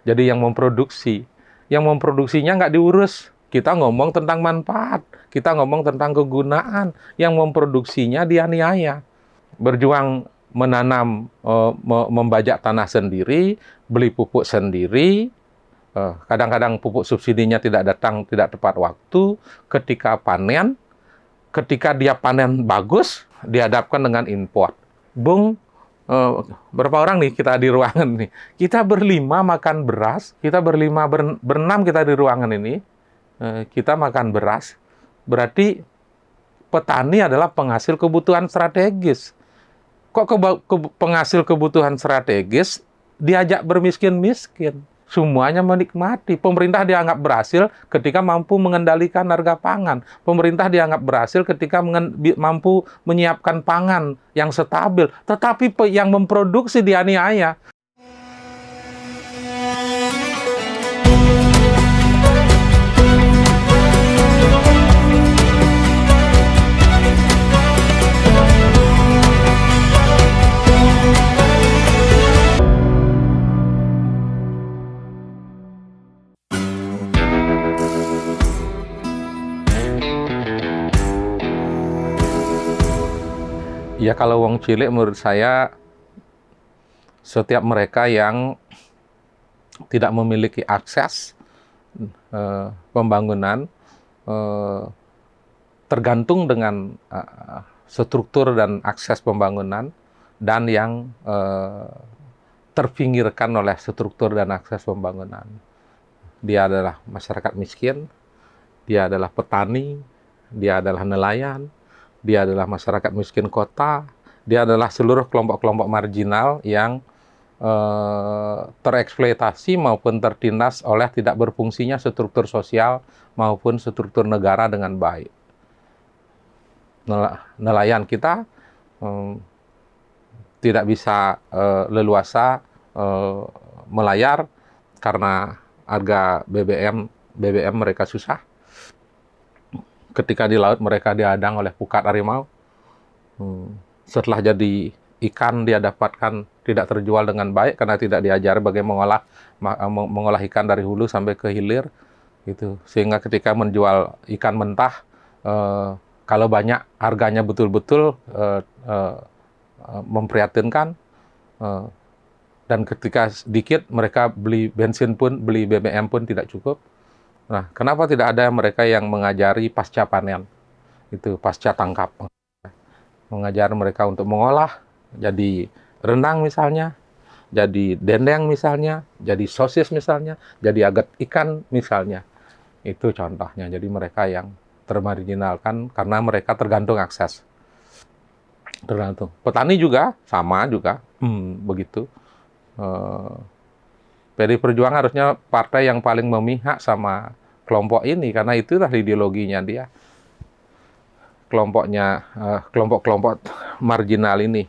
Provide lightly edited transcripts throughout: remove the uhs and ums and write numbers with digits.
Jadi yang memproduksinya nggak diurus. Kita ngomong tentang manfaat, kita ngomong tentang kegunaan. Yang memproduksinya dianiaya. Berjuang menanam, membajak tanah sendiri, beli pupuk sendiri. Kadang-kadang pupuk subsidinya tidak datang, tidak tepat waktu. Ketika dia panen bagus, dihadapkan dengan import. Bung, berapa orang nih kita di ruangan nih? Kita berlima makan beras, kita berenam kita di ruangan ini, kita makan beras. Berarti petani adalah penghasil kebutuhan strategis. Kok penghasil kebutuhan strategis diajak bermiskin-miskin? Semuanya menikmati. Pemerintah dianggap berhasil ketika mampu mengendalikan harga pangan. Pemerintah dianggap berhasil ketika mampu menyiapkan pangan yang stabil. Tetapi yang memproduksi dianiaya. Ya kalau wong cilik menurut saya, setiap mereka yang tidak memiliki akses pembangunan tergantung dengan struktur dan akses pembangunan, dan yang terpinggirkan oleh struktur dan akses pembangunan. Dia adalah masyarakat miskin, dia adalah petani, dia adalah nelayan, dia adalah masyarakat miskin kota, dia adalah seluruh kelompok-kelompok marginal yang tereksploitasi maupun tertindas oleh tidak berfungsinya struktur sosial maupun struktur negara dengan baik. Nelayan kita tidak bisa leluasa melayar karena harga BBM mereka susah. Ketika di laut mereka dihadang oleh pukat harimau. Setelah jadi ikan dia dapatkan tidak terjual dengan baik karena tidak diajari bagaimana mengolah ikan dari hulu sampai ke hilir. Gitu. Sehingga ketika menjual ikan mentah, kalau banyak harganya betul-betul memprihatinkan, dan ketika sedikit mereka beli bensin pun, beli BBM pun tidak cukup. Nah, kenapa tidak ada mereka yang mengajari pasca panen, itu pasca tangkap, mengajar mereka untuk mengolah, jadi rendang misalnya, jadi dendeng misalnya, jadi sosis misalnya, jadi agat ikan misalnya, itu contohnya. Jadi mereka yang termarginalkan karena mereka tergantung akses, tergantung. Petani juga sama juga, begitu. PDI Perjuangan harusnya partai yang paling memihak sama kelompok ini, karena itulah ideologinya dia. Kelompok-kelompok marginal ini.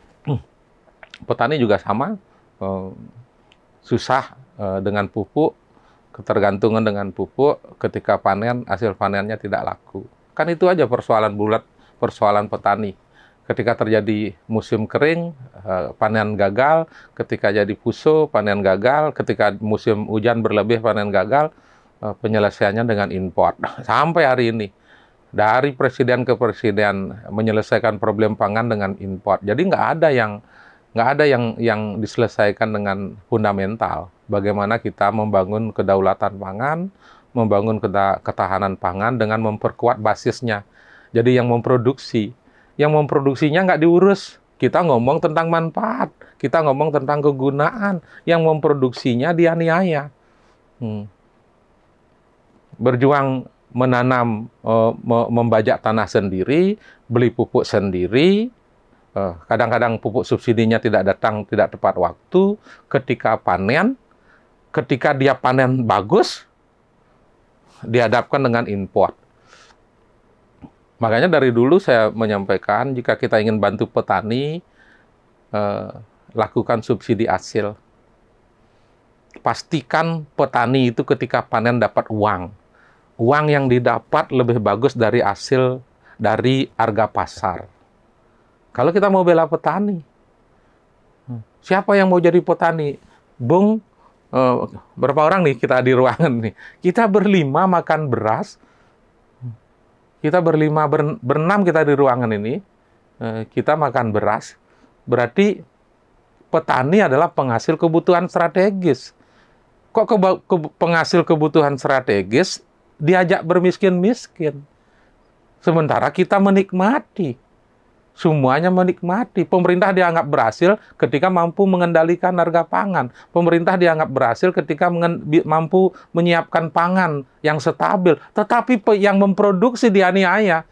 Petani juga sama, susah dengan pupuk, ketergantungan dengan pupuk, ketika panen, hasil panennya tidak laku. Kan itu aja persoalan bulat, persoalan petani. Ketika terjadi musim kering, panen gagal. Ketika jadi puso, panen gagal. Ketika musim hujan berlebih, panen gagal. Penyelesaiannya dengan import. Sampai hari ini. Dari presiden ke presiden menyelesaikan problem pangan dengan import. Jadi nggak ada yang diselesaikan dengan fundamental. Bagaimana kita membangun kedaulatan pangan, membangun ketahanan pangan dengan memperkuat basisnya. Jadi yang memproduksinya nggak diurus. Kita ngomong tentang manfaat, kita ngomong tentang kegunaan. Yang memproduksinya dianiaya. Berjuang menanam, membajak tanah sendiri, beli pupuk sendiri. Kadang-kadang pupuk subsidinya tidak datang, tidak tepat waktu. Ketika dia panen bagus, dihadapkan dengan import. Makanya dari dulu saya menyampaikan, jika kita ingin bantu petani, lakukan subsidi hasil. Pastikan petani itu ketika panen dapat uang. Uang yang didapat lebih bagus dari hasil dari harga pasar. Kalau kita mau bela petani, siapa yang mau jadi petani? Bung, berapa orang nih kita di ruangan nih? Kita berlima makan beras, kita berlima, berenam kita di ruangan ini, kita makan beras, berarti petani adalah penghasil kebutuhan strategis. Kok penghasil kebutuhan strategis diajak bermiskin-miskin? Sementara kita menikmati. Semuanya menikmati. Pemerintah dianggap berhasil ketika mampu mengendalikan harga pangan. Pemerintah dianggap berhasil ketika mampu menyiapkan pangan yang stabil. Tetapi yang memproduksi dianiaya.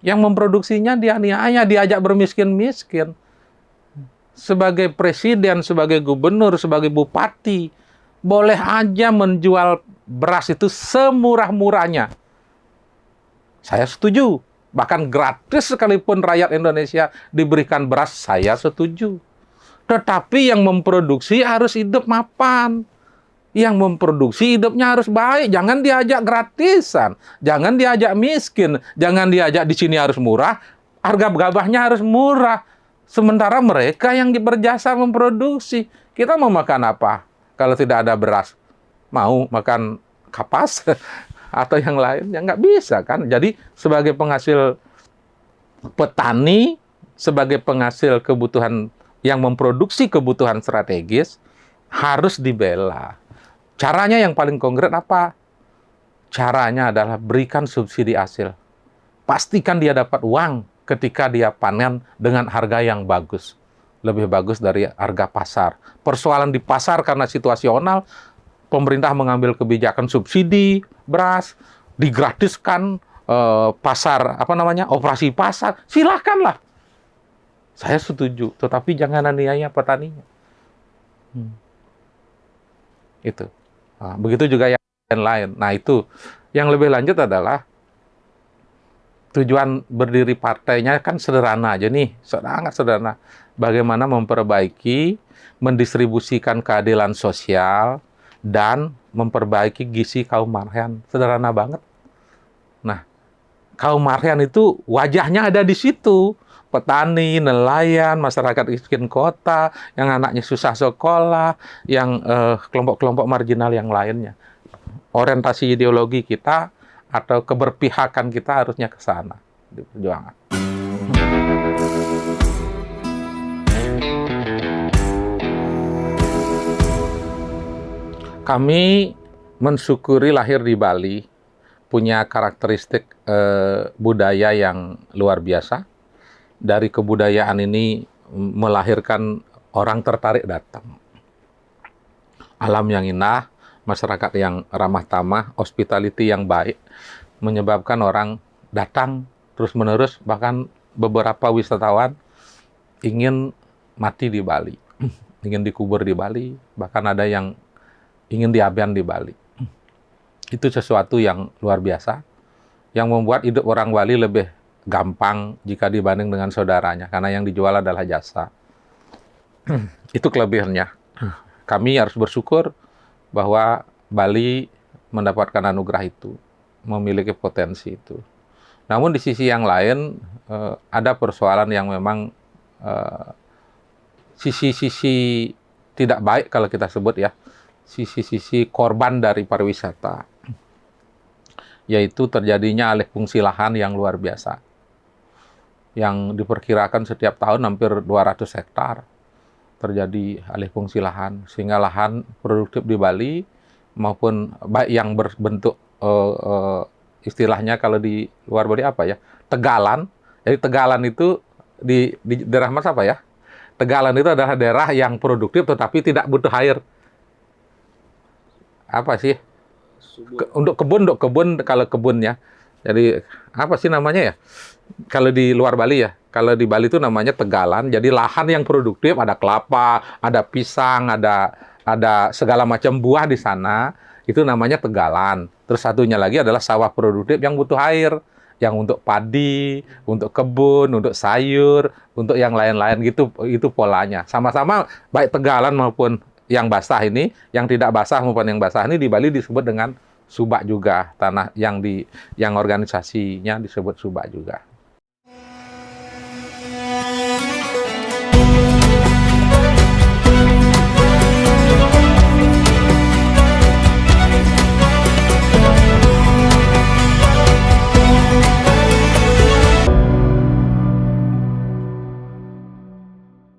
Yang memproduksinya dianiaya, diajak bermiskin-miskin. Sebagai presiden, sebagai gubernur, sebagai bupati, boleh aja menjual beras itu semurah-murahnya. Saya setuju. Bahkan gratis sekalipun rakyat Indonesia diberikan beras, saya setuju. Tetapi yang memproduksi harus hidup mapan. Yang memproduksi hidupnya harus baik. Jangan diajak gratisan. Jangan diajak miskin. Jangan diajak di sini harus murah. Harga gabahnya harus murah. Sementara mereka yang berjasa memproduksi. Kita mau makan apa kalau tidak ada beras? Mau makan kapas? Atau yang lain, ya nggak bisa kan. Jadi sebagai penghasil petani, sebagai penghasil kebutuhan yang memproduksi kebutuhan strategis, harus dibela. Caranya yang paling konkret apa? Caranya adalah berikan subsidi hasil. Pastikan dia dapat uang ketika dia panen dengan harga yang bagus. Lebih bagus dari harga pasar. Persoalan di pasar karena situasional, pemerintah mengambil kebijakan subsidi beras, digratiskan pasar, operasi pasar, silakanlah. Saya setuju, tetapi jangan aniaya petaninya. Itu. Nah, begitu juga yang lain. Nah, itu yang lebih lanjut adalah tujuan berdiri partainya kan sederhana aja nih, sangat sederhana. Bagaimana memperbaiki, mendistribusikan keadilan sosial, dan memperbaiki gizi kaum marhen. Sederhana banget. Nah, kaum marhen itu wajahnya ada di situ. Petani, nelayan, masyarakat miskin kota, yang anaknya susah sekolah, yang kelompok-kelompok marginal yang lainnya. Orientasi ideologi kita atau keberpihakan kita harusnya ke sana di perjuangan. Kami mensyukuri lahir di Bali, punya karakteristik budaya yang luar biasa. Dari kebudayaan ini melahirkan orang tertarik datang. Alam yang indah, masyarakat yang ramah tamah, hospitality yang baik, menyebabkan orang datang terus-menerus, bahkan beberapa wisatawan ingin mati di Bali, ingin dikubur di Bali, bahkan ada yang ingin diabean di Bali. Itu sesuatu yang luar biasa, yang membuat hidup orang Bali lebih gampang jika dibanding dengan saudaranya, karena yang dijual adalah jasa. Itu kelebihannya. Kami harus bersyukur bahwa Bali mendapatkan anugerah itu, memiliki potensi itu. Namun di sisi yang lain, ada persoalan yang memang sisi-sisi tidak baik kalau kita sebut ya, sisi-sisi korban dari pariwisata, yaitu terjadinya alih fungsi lahan yang luar biasa, yang diperkirakan setiap tahun hampir 200 hektar terjadi alih fungsi lahan, sehingga lahan produktif di Bali maupun baik yang berbentuk istilahnya kalau di luar Bali apa ya, tegalan. Jadi tegalan itu di daerah Mas apa ya? Tegalan itu adalah daerah yang produktif tetapi tidak butuh air. Apa sih? Untuk kebun kalau kebunnya. Jadi apa sih namanya ya? Kalau di luar Bali ya. Kalau di Bali itu namanya tegalan. Jadi lahan yang produktif, ada kelapa, ada pisang, ada segala macam buah di sana. Itu namanya tegalan. Terus satunya lagi adalah sawah produktif yang butuh air. Yang untuk padi, untuk kebun, untuk sayur, untuk yang lain-lain gitu, itu polanya. Sama-sama baik tegalan maupun yang basah ini, yang tidak basah maupun yang basah ini di Bali disebut dengan subak juga, tanah yang organisasinya disebut subak juga.